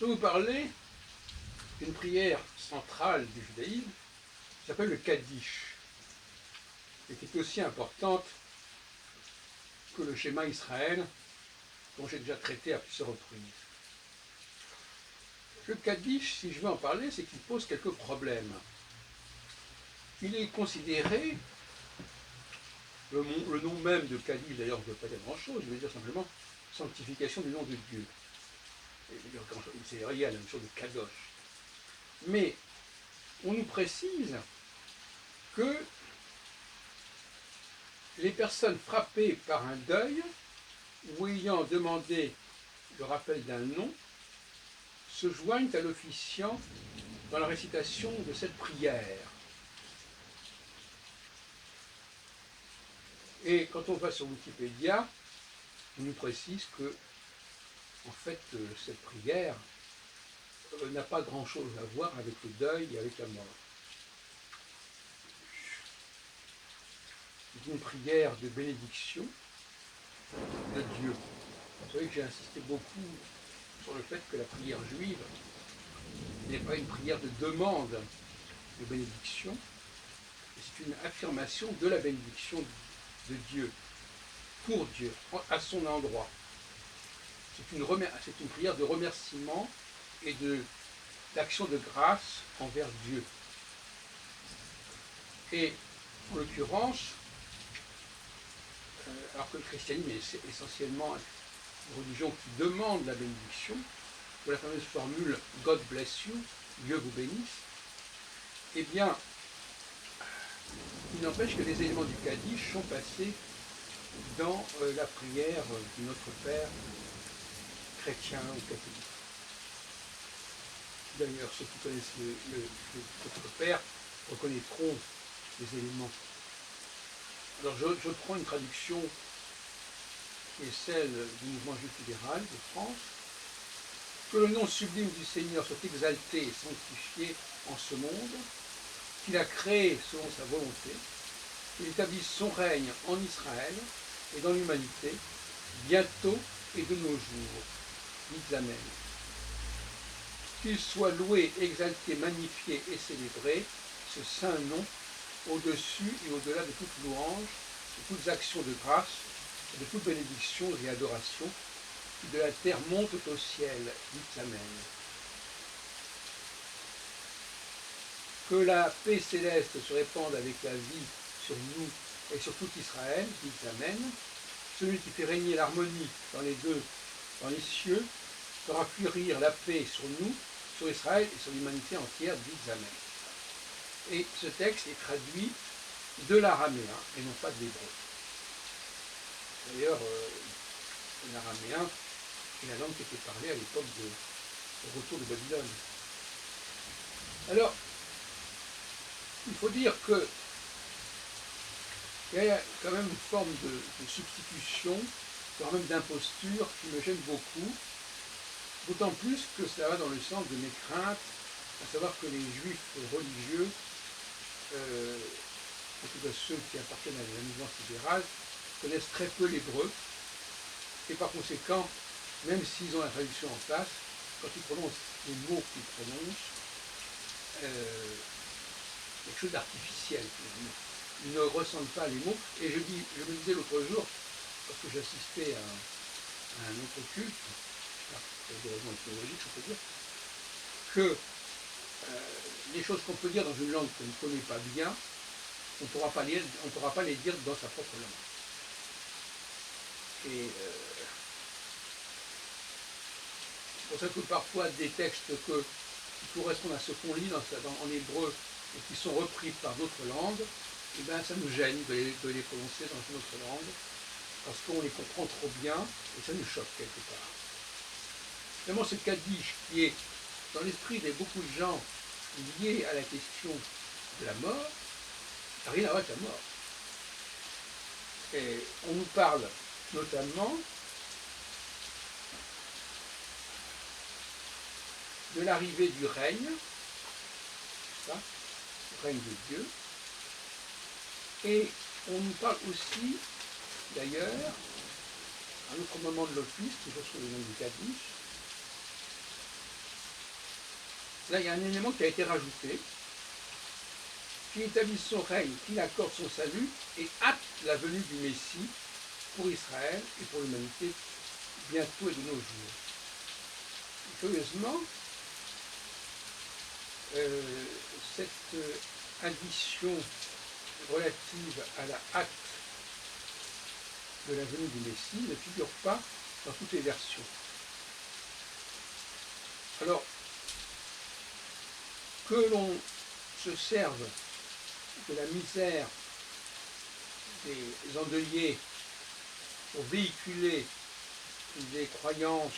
Je vais vous parler d'une prière centrale du judaïsme qui s'appelle le Kaddish, et qui est aussi importante que le schéma Israël, dont j'ai déjà traité à plusieurs reprises. Le Kaddish, si je veux en parler, c'est qu'il pose quelques problèmes. Il est considéré, le nom même de Kaddish d'ailleurs ne veut pas dire grand-chose, il veut dire simplement sanctification du nom de Dieu. C'est la même chose de Kadosh. Mais on nous précise que les personnes frappées par un deuil ou ayant demandé le rappel d'un nom se joignent à l'officiant dans la récitation de cette prière. Et quand on va sur Wikipédia, on nous précise que, en fait, cette prière n'a pas grand-chose à voir avec le deuil et avec la mort. C'est une prière de bénédiction de Dieu. Vous savez que j'ai insisté beaucoup sur le fait que la prière juive n'est pas une prière de demande de bénédiction, c'est une affirmation de la bénédiction de Dieu, pour Dieu, à son endroit. C'est une prière de remerciement et d'action de grâce envers Dieu. Et en l'occurrence, alors que le christianisme est essentiellement une religion qui demande la bénédiction, pour la fameuse formule « God bless you », Dieu vous bénisse, eh bien, il n'empêche que les éléments du Kaddish sont passés dans la prière du Notre Père chrétien ou catholique. D'ailleurs, ceux qui connaissent le Notre Père reconnaîtront les éléments. Alors, je prends une traduction qui est celle du mouvement juif fédéral de France. Que le nom sublime du Seigneur soit exalté et sanctifié en ce monde, qu'il a créé selon sa volonté, qu'il établisse son règne en Israël et dans l'humanité, bientôt et de nos jours. Dites Amen. Qu'il soit loué, exalté, magnifié et célébré, ce saint nom, au-dessus et au-delà de toute louange, de toutes actions de grâce, de toute bénédiction et adoration, qui de la terre monte au ciel. Dites Amen. Que la paix céleste se répande avec la vie sur nous et sur tout Israël. Dites Amen. Celui qui fait régner l'harmonie dans les cieux, fera fleurir la paix sur nous, sur Israël et sur l'humanité entière. Dites Amen. Et ce texte est traduit de l'araméen et non pas de l'hébreu. D'ailleurs, l'araméen est la langue qui était parlée à l'époque au retour de Babylone. Alors, il faut dire que il y a quand même une forme de substitution, quand même d'imposture qui me gêne beaucoup, d'autant plus que ça va dans le sens de mes craintes, à savoir que les juifs religieux, en tout cas ceux qui appartiennent à la mouvance libérale, connaissent très peu l'hébreu, et par conséquent, même s'ils ont la traduction en place, quand ils prononcent les mots qu'ils prononcent, quelque chose d'artificiel. Ils ne ressentent pas les mots. Et je me disais l'autre jour, parce que j'assistais à un autre culte, pour des raisons ethnologiques, on peut dire, que les choses qu'on peut dire dans une langue qu'on ne connaît pas bien, on ne pourra pas les dire dans sa propre langue. Et c'est pour ça que parfois des textes qui correspondent à ce qu'on lit en hébreu et qui sont repris par d'autres langues, eh bien, ça nous gêne de les prononcer dans une autre langue, parce qu'on les comprend trop bien, et ça nous choque quelque part. Finalement, ce Kaddish qui est dans l'esprit de beaucoup de gens lié à la question de la mort, n'a rien à voir avec la mort. Et on nous parle notamment de l'arrivée du règne, ça, le règne de Dieu, et on nous parle aussi, d'ailleurs, à un autre moment de l'office, toujours sous le nom du Kaddish, là il y a un élément qui a été rajouté, qui établit son règne, qui accorde son salut et hâte la venue du Messie pour Israël et pour l'humanité bientôt et de nos jours. Et curieusement, cette addition relative à la hâte de la venue du Messie ne figure pas dans toutes les versions. Alors, que l'on se serve de la misère des endeuillés pour véhiculer des croyances,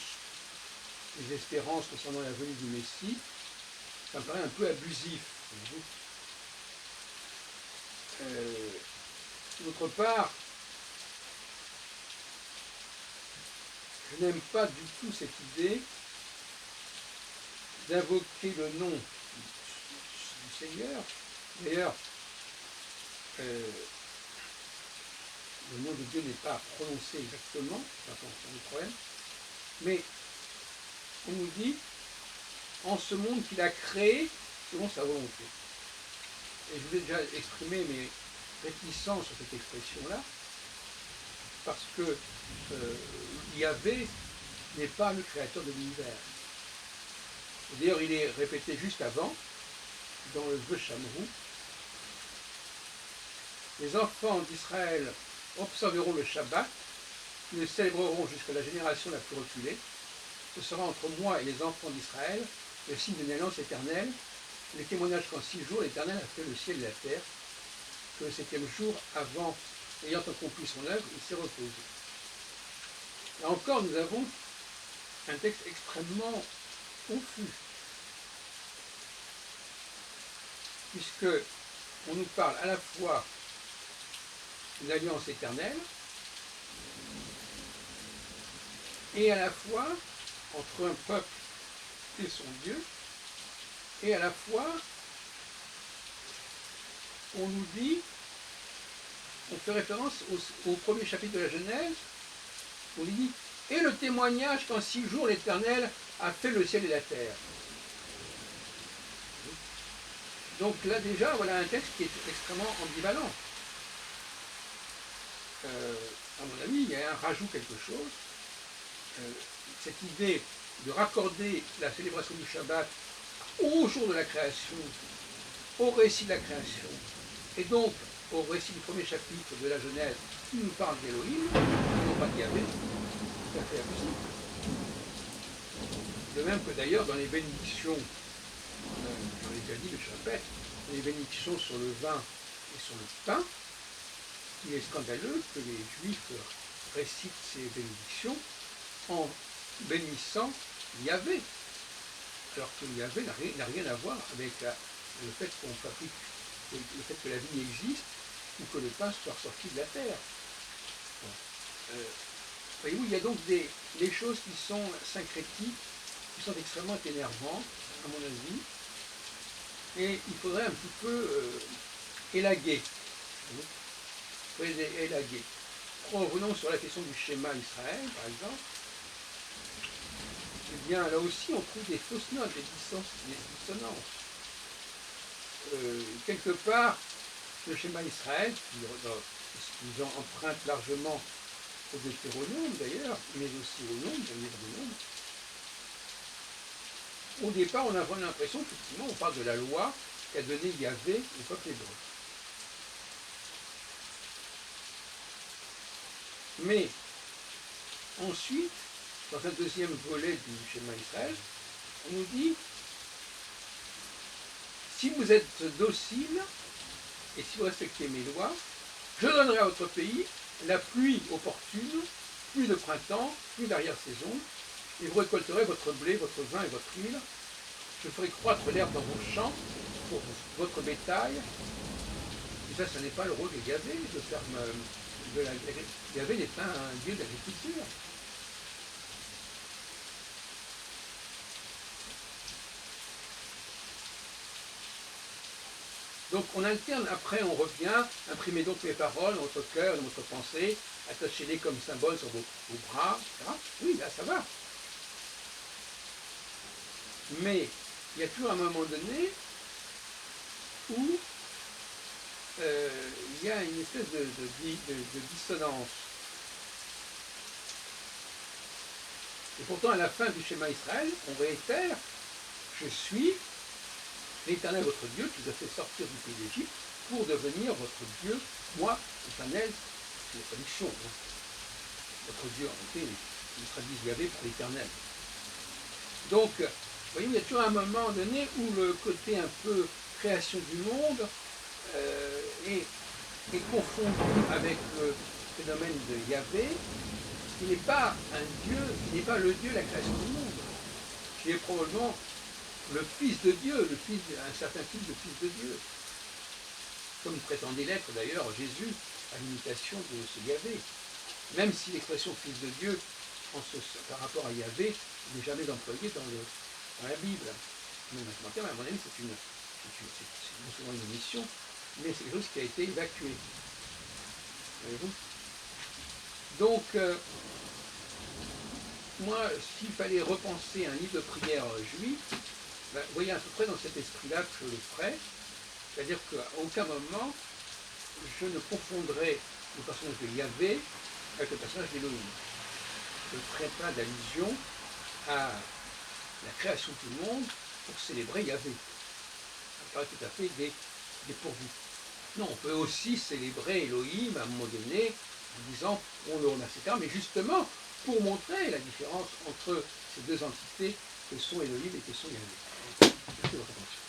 des espérances concernant la venue du Messie, ça me paraît un peu abusif. D'autre part, je n'aime pas du tout cette idée d'invoquer le nom du Seigneur. D'ailleurs, le nom de Dieu n'est pas prononcé exactement, c'est un problème, mais on nous dit en ce monde qu'il a créé selon sa volonté. Et je vous ai déjà exprimé mes réticences sur cette expression-là, parce que Yahvé n'est pas le créateur de l'univers. D'ailleurs, il est répété juste avant, dans le Vœu Shamrou. Les enfants d'Israël observeront le Shabbat, ils le célébreront jusqu'à la génération la plus reculée. Ce sera entre moi et les enfants d'Israël le signe d'une alliance éternelle, le témoignage qu'en 6 jours l'Éternel a fait le ciel et la terre, que le 7e jour, avant, ayant accompli son œuvre, il s'est reposé. Là encore, nous avons un texte extrêmement confus, puisque on nous parle à la fois d'une alliance éternelle et à la fois entre un peuple et son Dieu, et à la fois on nous dit, on fait référence au premier chapitre de la Genèse, on dit et le témoignage qu'en 6 jours l'Éternel a fait le ciel et la terre. Donc là déjà, voilà un texte qui est extrêmement ambivalent. À mon avis, il y a un rajout quelque chose. Cette idée de raccorder la célébration du Shabbat au jour de la création, au récit de la création, et donc au récit du premier chapitre de la Genèse, qui nous parle d'Élohim, et non pas d'Yahvé, c'est tout à fait abusif. De même que d'ailleurs dans les bénédictions, j'en ai déjà dit le chapitre, les bénédictions sur le vin et sur le pain, il est scandaleux que les Juifs récitent ces bénédictions en bénissant Yahvé, alors que Yahvé n'a rien à voir avec le fait qu'on fabrique, le fait que la vigne existe ou que le pain soit sorti de la terre. Voyez-vous, il y a donc des choses qui sont syncrétiques, qui sont extrêmement énervantes, à mon avis, et il faudrait un petit peu élaguer. Élaguer. Revenons sur la question du schéma Israël, par exemple. Eh bien, là aussi, on trouve des fausses notes, des dissonances. Quelque part, le schéma Israël, qui nous emprunte largement au Deutéronome d'ailleurs, mais aussi au Nombre, au livre du Nombre. Au départ, on a vraiment l'impression, effectivement, on parle de la loi qu'a donnée Yahvé au peuple hébreu. Mais ensuite, dans un deuxième volet du schéma Israël, on nous dit si vous êtes docile et si vous respectez mes lois, je donnerai à votre pays la pluie opportune, pluie de printemps, pluie d'arrière-saison, et vous récolterez votre blé, votre vin et votre huile. Je ferai croître l'herbe dans vos champs pour votre bétail. Et ça, ce n'est pas le rôle de Yahvé de faire de la... Yahvé n'est pas un dieu d'agriculture. Donc on alterne, après on revient, imprimez donc mes paroles dans votre cœur, dans votre pensée, attachez-les comme symbole sur vos bras, etc. Oui, là ça va. Mais il y a toujours un moment donné où il y a une espèce de dissonance. Et pourtant, à la fin du schéma Israël, on réitère, je suis l'Éternel votre Dieu qui vous a fait sortir du pays d'Égypte pour devenir votre Dieu, moi, l'Éternel, c'est la traduction, hein. Votre Dieu, en réalité, ils traduisent Yahvé pour l'Éternel. Donc, vous voyez, il y a toujours un moment donné où le côté un peu création du monde est confondu avec le phénomène de Yahvé, qui n'est pas un Dieu, qui n'est pas le Dieu de la création du monde, qui est probablement le Fils de Dieu, un certain type de Fils de Dieu. Comme prétendait l'être d'ailleurs Jésus à l'imitation de ce Yahvé. Même si l'expression Fils de Dieu, par rapport à Yahvé, n'est jamais employée dans la Bible. Non terme, à mon avis, c'est non seulement une omission, mais c'est quelque chose qui a été évacué. Voyez-vous ? Donc, moi, s'il fallait repenser un livre de prière juif, ben, vous voyez à peu près dans cet esprit-là que je le ferais, c'est-à-dire qu'à aucun moment, je ne confondrai le personnage de Yahvé avec le personnage d'Élohim. Je ne ferai pas d'allusion à la création du monde pour célébrer Yahvé. Ça paraît tout à fait dépourvu. Non, on peut aussi célébrer Elohim à un moment donné en disant on le remercie, etc. Mais justement pour montrer la différence entre ces deux entités que sont Elohim et que sont Yahvé. Merci de votre attention.